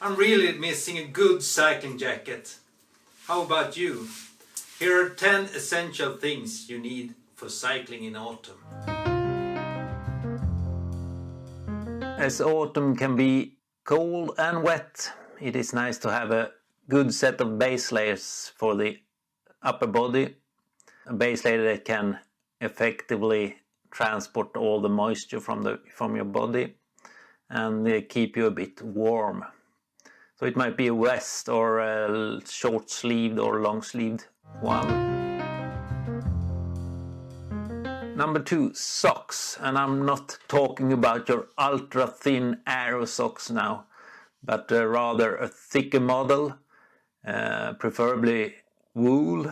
I'm really missing a good cycling jacket. How about you? Here are 10 essential things you need for cycling in autumn. As autumn can be cold and wet, it is nice to have a good set of base layers for the upper body. A base layer that can effectively transport all the moisture from your body and keep you a bit warm. So it might be a vest or a short sleeved or long sleeved one. Number 2, socks. And I'm not talking about your ultra thin aero socks now, but rather a thicker model, preferably wool,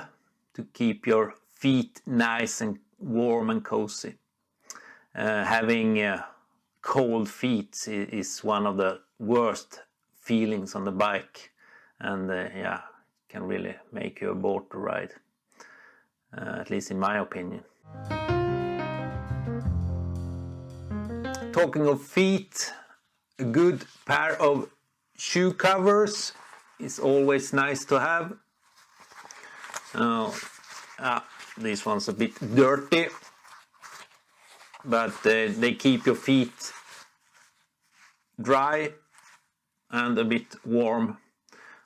to keep your feet nice and warm and cozy. Having cold feet is one of the worst feelings on the bike, and can really make you a bore to ride, at least in my opinion. Talking of feet, a good pair of shoe covers is always nice to have. This one's a bit dirty, but they keep your feet dry and a bit warm.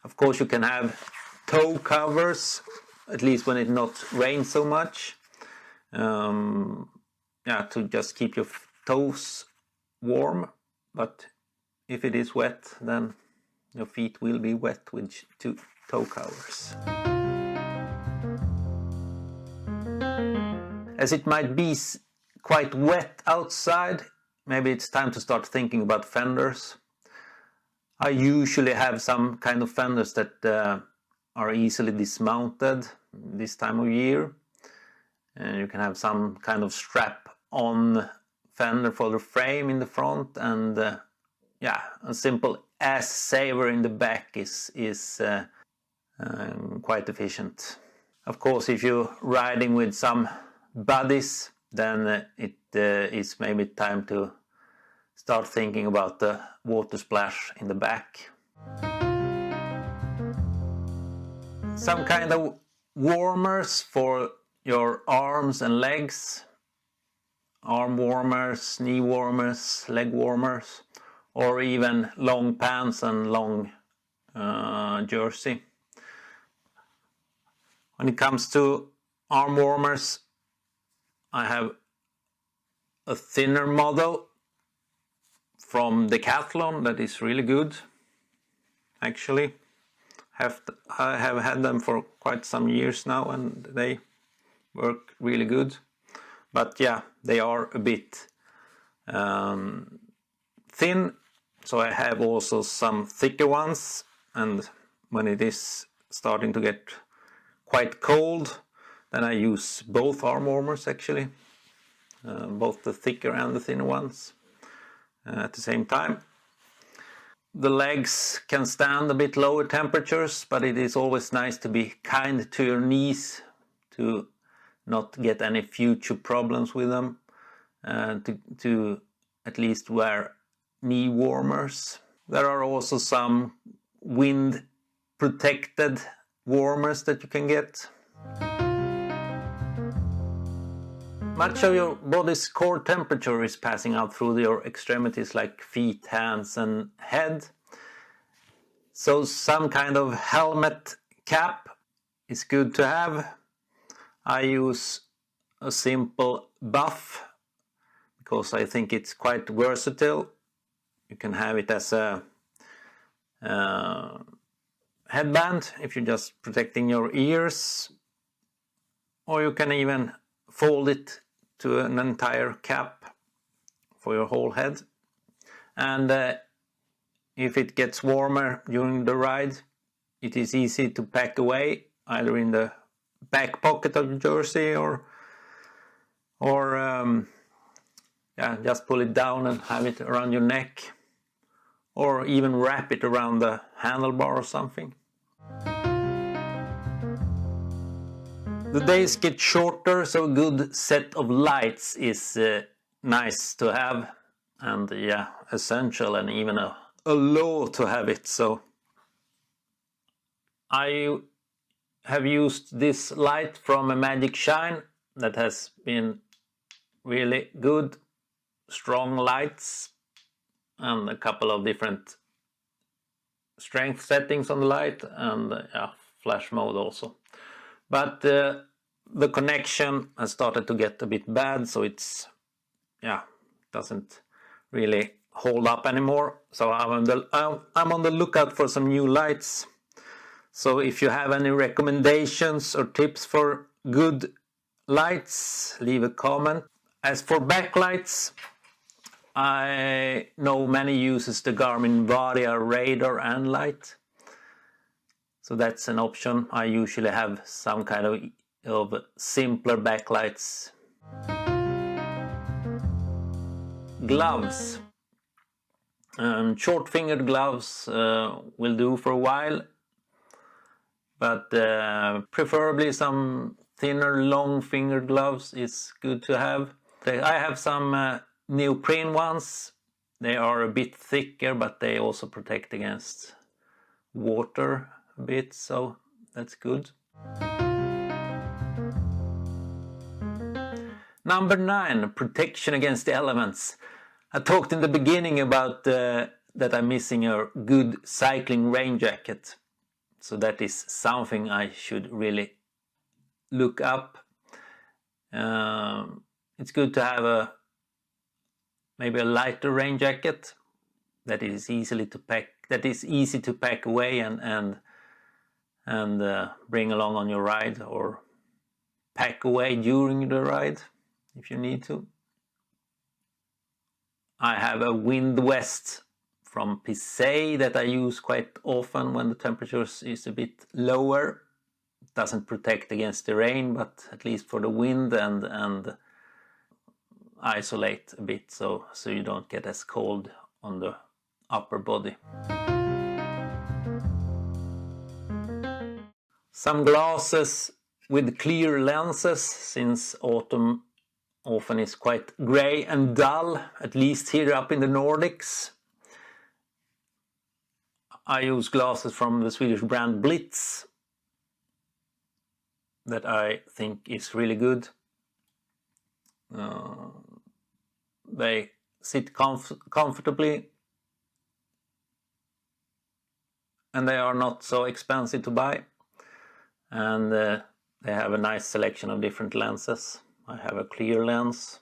Of course, you can have toe covers, at least when it not rains so much, to just keep your toes warm. But if it is wet, then your feet will be wet with toe covers. As it might be quite wet outside, maybe it's time to start thinking about fenders. I usually have some kind of fenders that are easily dismounted this time of year. And you can have some kind of strap-on fender for the frame in the front, and a simple ass saver in the back is quite efficient. Of course, if you're riding with some buddies, then it is maybe time to start thinking about the water splash in the back. Some kind of warmers for your arms and legs. Arm warmers, knee warmers, leg warmers, or even long pants and long jersey. When it comes to arm warmers, I have a thinner model from Decathlon that is really good, actually. I have had them for quite some years now, and they work really good. But they are a bit thin, so I have also some thicker ones, and when it is starting to get quite cold, then I use both arm warmers actually, both the thicker and the thinner ones at the same time. The legs can stand a bit lower temperatures, but it is always nice to be kind to your knees to not get any future problems with them, to at least wear knee warmers. There are also some wind protected warmers that you can get. Much of your body's core temperature is passing out through your extremities like feet, hands and head. So some kind of helmet cap is good to have. I use a simple buff because I think it's quite versatile. You can have it as a headband if you're just protecting your ears, or you can even fold it to an entire cap for your whole head. And if it gets warmer during the ride, it is easy to pack away, either in the back pocket of your jersey or just pull it down and have it around your neck, or even wrap it around the handlebar or something. The days get shorter, so a good set of lights is nice to have, and essential, and even a a law to have it. So I have used this light from a Magic Shine that has been really good, strong lights, and a couple of different strength settings on the light, and flash mode also. But the connection has started to get a bit bad, so it's doesn't really hold up anymore. So I'm on the lookout for some new lights. So if you have any recommendations or tips for good lights, leave a comment. As for backlights, I know many uses the Garmin Varia radar and light, so that's an option. I usually have some kind of simpler backlights. Gloves. Short-fingered gloves will do for a while, but preferably some thinner, long-fingered gloves is good to have. I have some neoprene ones. They are a bit thicker, but they also protect against water a bit, so that's good. Number 9, protection against the elements. I talked in the beginning about that I'm missing a good cycling rain jacket. So that is something I should really look up. It's good to have maybe a lighter rain jacket that is easy to pack away and bring along on your ride, or pack away during the ride if you need to. I have a wind vest from Pisay that I use quite often when the temperature is a bit lower. It doesn't protect against the rain, but at least for the wind and isolate a bit, so you don't get as cold on the upper body. Some glasses with clear lenses, since autumn often is quite grey and dull, at least here up in the Nordics. I use glasses from the Swedish brand Bliz that I think is really good. They sit comfortably, and they are not so expensive to buy, and they have a nice selection of different lenses. I have a clear lens,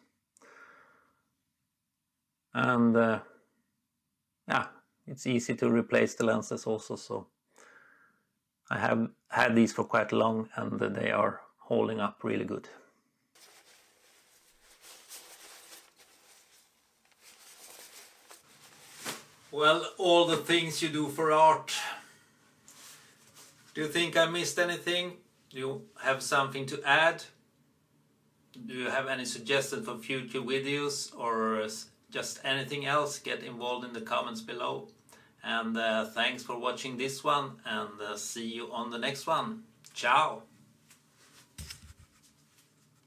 and it's easy to replace the lenses also, so I have had these for quite long and they are holding up really good. Well, all the things you do for art. Do you think I missed anything? Do you have something to add? Do you have any suggestions for future videos, or just anything else? Get involved in the comments below. And thanks for watching this one, and see you on the next one. Ciao!